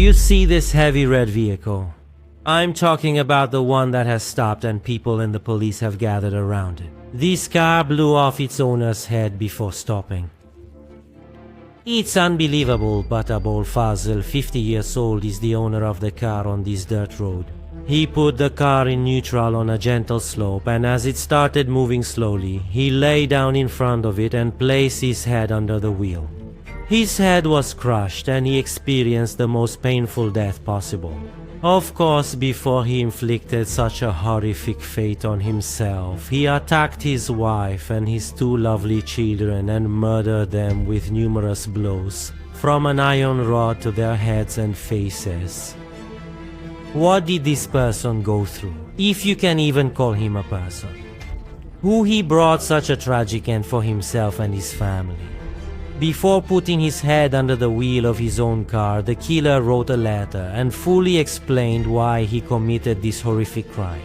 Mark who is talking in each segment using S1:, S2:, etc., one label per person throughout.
S1: you see this heavy red vehicle? I'm talking about the one that has stopped and people and the police have gathered around it. This car blew off its owner's head before stopping. It's unbelievable, but Abul Fazl, 50 years old, is the owner of the car on this dirt road. He put the car in neutral on a gentle slope, and as it started moving slowly, he lay down in front of it and placed his head under the wheel. His head was crushed and he experienced the most painful death possible. Of course, before he inflicted such a horrific fate on himself, he attacked his wife and his two lovely children and murdered them with numerous blows, from an iron rod to their heads and faces. What did this person go through, if you can even call him a person? Who he brought such a tragic end for himself and his family? Before putting his head under the wheel of his own car, the killer wrote a letter and fully explained why he committed this horrific crime.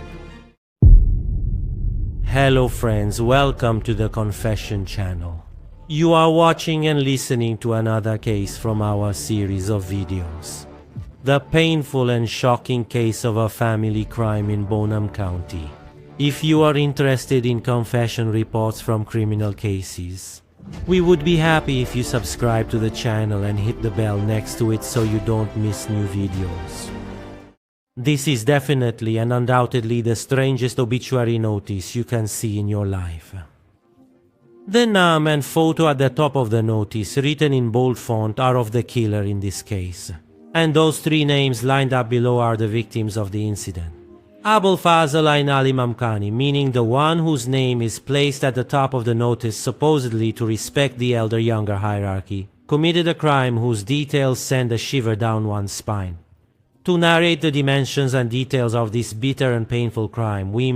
S1: Hello friends, welcome to the Confession channel. You are watching and listening to another case from our series of videos. The painful and shocking case of a family crime in Bonham County. If you are interested in confession reports from criminal cases, we would be happy if you subscribe to the channel and hit the bell next to it so you don't miss new videos. This is definitely and undoubtedly the strangest obituary notice you can see in your life. The name and photo at the top of the notice, written in bold font, are of the killer in this case. And those three names lined up below are the victims of the incident. Abul Fazl Ain Ali Mamkani, meaning the one whose name is placed at the top of the notice supposedly to respect the elder-younger hierarchy, committed a crime whose details send a shiver down one's spine. To narrate the dimensions and details of this bitter and painful crime, we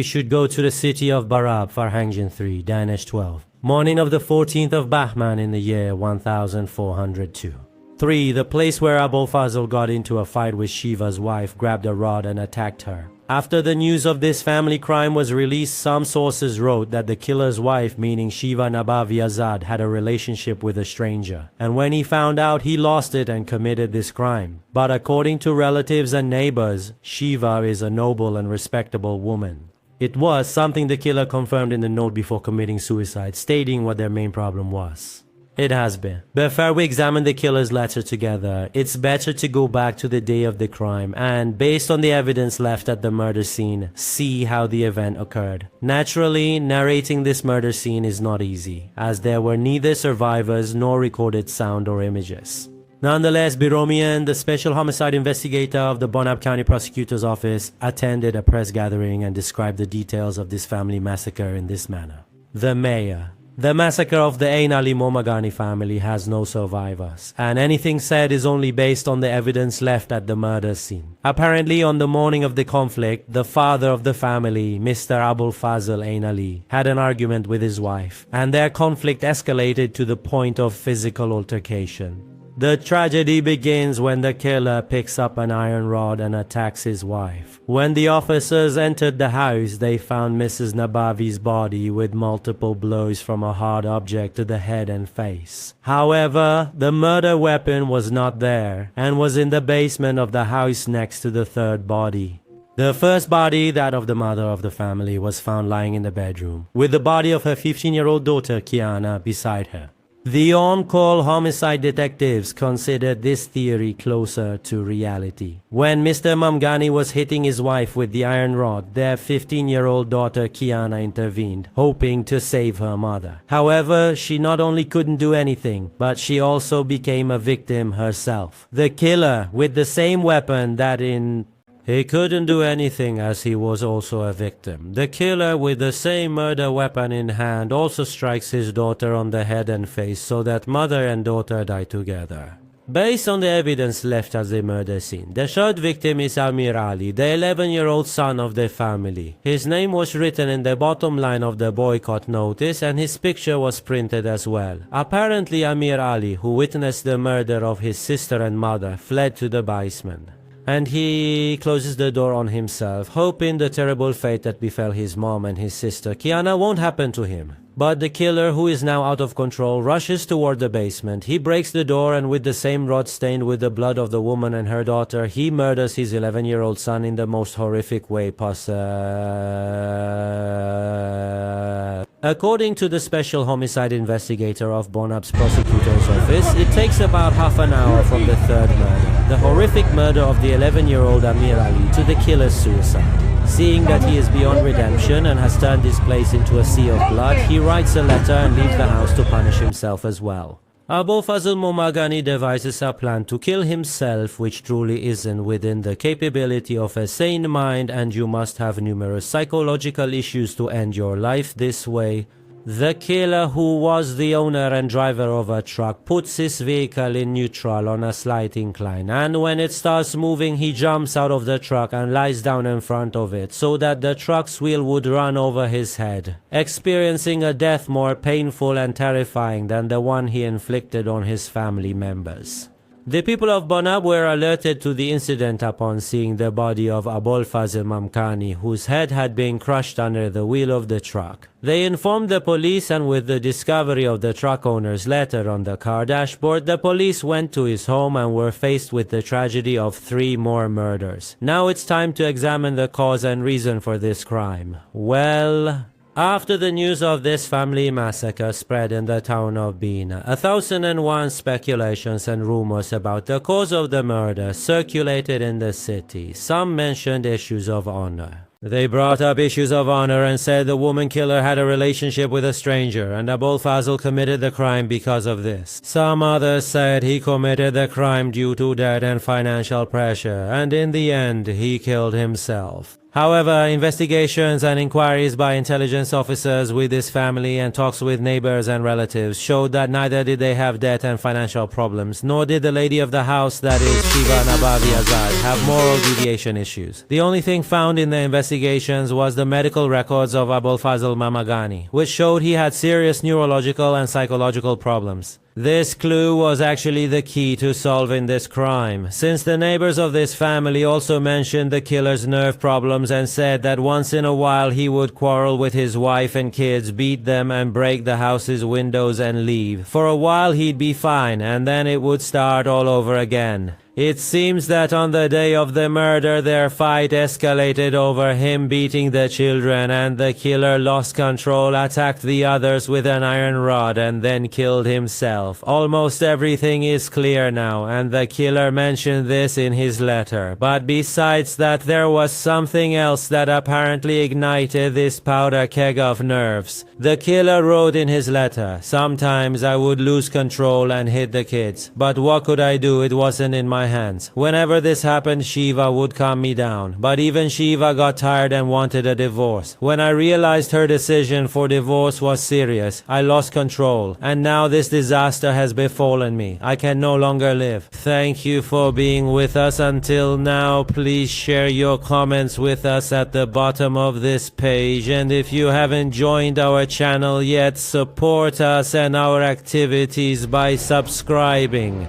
S1: should go to the city of Barab, Farhangjin 3, Danesh 12, morning of the 14th of Bahman in the year 1402. 3. The place where Abul Fazl got into a fight with Shiva's wife, grabbed a rod and attacked her. After the news of this family crime was released, some sources wrote that the killer's wife, meaning Shiva Nabavi Azad, had a relationship with a stranger, and when he found out, he lost it and committed this crime. But according to relatives and neighbors, Shiva is a noble and respectable woman. It was something the killer confirmed in the note before committing suicide, stating what their main problem was. It has been. Before we examine the killer's letter together, it's better to go back to the day of the crime and, based on the evidence left at the murder scene, see how the event occurred. Naturally, narrating this murder scene is not easy, as there were neither survivors nor recorded sound or images. Nonetheless, Biromian, the special homicide investigator of the Bonham County Prosecutor's Office, attended a press gathering and described the details of this family massacre in this manner. The mayor. The massacre of the Ain Ali Momagani family has no survivors, and anything said is only based on the evidence left at the murder scene. Apparently, on the morning of the conflict, the father of the family, Mr. Abul Fazl Ain Ali, had an argument with his wife, and their conflict escalated to the point of physical altercation. The tragedy begins when the killer picks up an iron rod and attacks his wife. When the officers entered the house, they found Mrs. Nabavi's body with multiple blows from a hard object to the head and face. However, the murder weapon was not there and was in the basement of the house next to the third body. The first body, that of the mother of the family, was found lying in the bedroom, with the body of her 15-year-old daughter, Kiana, beside her. The on-call homicide detectives considered this theory closer to reality. When Mr. Mamgani was hitting his wife with the iron rod, their 15-year-old daughter Kiana intervened, hoping to save her mother. However, she not only couldn't do anything, but she also became a victim herself. The killer, with the same weapon He couldn't do anything as he was also a victim. The killer, with the same murder weapon in hand, also strikes his daughter on the head and face so that mother and daughter die together. Based on the evidence left at the murder scene, the third victim is Amir Ali, the 11-year-old son of the family. His name was written in the bottom line of the boycott notice and his picture was printed as well. Apparently, Amir Ali, who witnessed the murder of his sister and mother, fled to the basement. And he closes the door on himself, hoping the terrible fate that befell his mom and his sister Kiana won't happen to him. But the killer, who is now out of control, rushes toward the basement. He breaks the door, and with the same rod stained with the blood of the woman and her daughter, he murders his 11-year-old son in the most horrific way possible. According to the special homicide investigator of Bonap's prosecutor's office, it takes about half an hour from the third murder, the horrific murder of the 11-year-old Amir Ali, to the killer's suicide. Seeing that he is beyond redemption and has turned this place into a sea of blood, he writes a letter and leaves the house to punish himself as well. Abulfazl Momagani devises a plan to kill himself, which truly isn't within the capability of a sane mind, and you must have numerous psychological issues to end your life this way. The killer, who was the owner and driver of a truck, puts his vehicle in neutral on a slight incline, and when it starts moving, he jumps out of the truck and lies down in front of it so that the truck's wheel would run over his head, experiencing a death more painful and terrifying than the one he inflicted on his family members. The people of Bonab were alerted to the incident upon seeing the body of Abulfazl Mamkani, whose head had been crushed under the wheel of the truck. They informed the police, and with the discovery of the truck owner's letter on the car dashboard, the police went to his home and were faced with the tragedy of 3 more murders. Now it's time to examine the cause and reason for this crime. Well, after the news of this family massacre spread in the town of Bina, 1001 speculations and rumors about the cause of the murder circulated in the city. Some mentioned issues of honor. They brought up issues of honor and said the woman killer had a relationship with a stranger and Abulfazl committed the crime because of this. Some others said he committed the crime due to debt and financial pressure, and in the end he killed himself. However, investigations and inquiries by intelligence officers with his family and talks with neighbors and relatives showed that neither did they have debt and financial problems, nor did the lady of the house, that is Shiva Nabavi Azad, have moral deviation issues. The only thing found in the investigations was the medical records of Abulfazl Mamagani, which showed he had serious neurological and psychological problems. This clue was actually the key to solving this crime, since the neighbors of this family also mentioned the killer's nerve problems and said that once in a while he would quarrel with his wife and kids, beat them and break the house's windows and leave. For a while he'd be fine, and then it would start all over again. It seems that on the day of the murder, their fight escalated over him beating the children, and the killer lost control, attacked the others with an iron rod, and then killed himself. Almost everything is clear now, and the killer mentioned this in his letter. But besides that, there was something else that apparently ignited this powder keg of nerves. The killer wrote in his letter, "Sometimes I would lose control and hit the kids, but what could I do? It wasn't in my hands. Whenever this happened, Shiva would calm me down. But even Shiva got tired and wanted a divorce. When I realized her decision for divorce was serious, I lost control. And now this disaster has befallen me. I can no longer live." Thank you for being with us until now. Please share your comments with us at the bottom of this page. And if you haven't joined our channel yet, support us and our activities by subscribing.